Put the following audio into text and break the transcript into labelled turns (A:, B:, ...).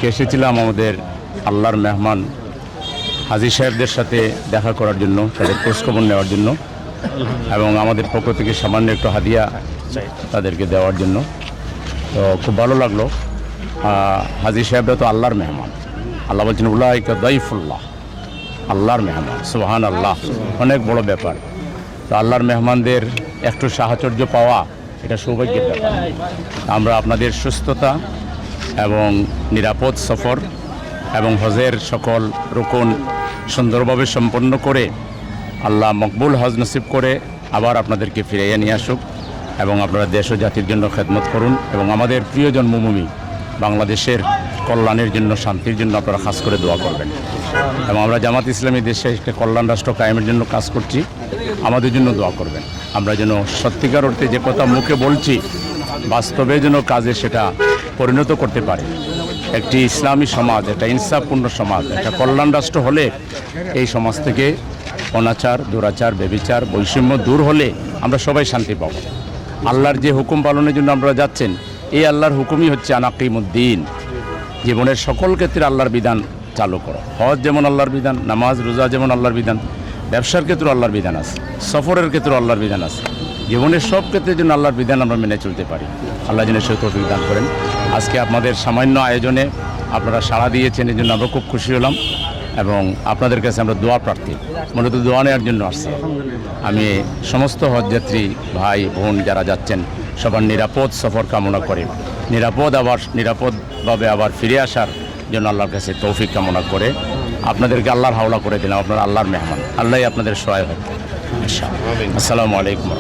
A: আজকে এসেছিলাম আমাদের আল্লাহর মেহমান হাজী সাহেবদের সাথে দেখা করার জন্য, তাদের খোঁজখবর নেওয়ার জন্য এবং আমাদের পক্ষ থেকে সামান্য একটু হাদিয়া তাদেরকে দেওয়ার জন্য। তো খুব ভালো লাগলো। হাজী সাহেবরা তো আল্লাহর মেহমান। আল্লাহ বলছেন উলাইকা দাইফুল্লাহ, আল্লাহর মেহমান। সুবহান আল্লাহ, অনেক বড় ব্যাপার। তো আল্লাহর মেহমানদের একটু সাহচর্য পাওয়া এটা সৌভাগ্যের ব্যাপার। আমরা আপনাদের সুস্থতা এবং নিরাপদ সফর এবং হজের সকল রুকন সুন্দরভাবে সম্পন্ন করে আল্লাহ মকবুল হজ নসিব করে আবার আপনাদেরকে ফিরাইয়া নিয়ে আসুক এবং আপনারা দেশ ও জাতির জন্য খেদমত করুন এবং আমাদের প্রিয় জন্মভূমি বাংলাদেশের কল্যাণের জন্য, শান্তির জন্য আপনারা খাস করে দোয়া করবেন। এবং আমরা জামাত ইসলামী দেশে একটা কল্যাণ রাষ্ট্র কায়েমের জন্য কাজ করছি, আমাদের জন্য দোয়া করবেন। আমরা যেন সত্যিকার অর্থে যে কথা মুখে বলছি বাস্তবে যেন কাজে সেটা পরিণত করতে পারে। একটি ইসলামী সমাজ, একটা ইনসাফপূর্ণ সমাজ, একটা কল্যাণ রাষ্ট্র হলে এই সমাজ থেকে অনাচার, দুরাচার, ব্যভিচার, বৈষম্য দূর হলে আমরা সবাই শান্তি পাব। আল্লাহর যে হুকুম পালনের জন্য আপনারা যাচ্ছেন, এই আল্লাহর হুকুমই হচ্ছে আনাকিমুদ্দিন। জীবনের সকল ক্ষেত্রে আল্লাহর বিধান চালু করো। হজ যেমন আল্লাহর বিধান, নামাজ রোজা যেমন আল্লাহর বিধান, ব্যবসার ক্ষেত্রেও আল্লাহর বিধান আছে, সফরের ক্ষেত্রেও আল্লাহর বিধান আছে। জীবনের সব ক্ষেত্রে যেন আল্লাহর বিধান আমরা মেনে চলতে পারি, আল্লাহ যেন সে তৌফিক দান করেন। আজকে আপনাদের সামান্য আয়োজনে আপনারা সাড়া দিয়েছেন, এই জন্য আমরা খুব খুশি হলাম এবং আপনাদের কাছে আমরা দোয়া প্রার্থী, মূলত দোয়া নেওয়ার জন্য আসছি। আমি সমস্ত হজযাত্রী ভাই বোন যারা যাচ্ছেন সবার নিরাপদ সফর কামনা করে নিরাপদভাবে আবার ফিরে আসার জন্য আল্লাহর কাছে তৌফিক কামনা করে আপনাদেরকে আল্লাহর হাওলা করে দিলাম। আপনারা আল্লাহর মেহমান, আল্লাহই আপনাদের সহায় হবে। আসসালামু আলাইকুম।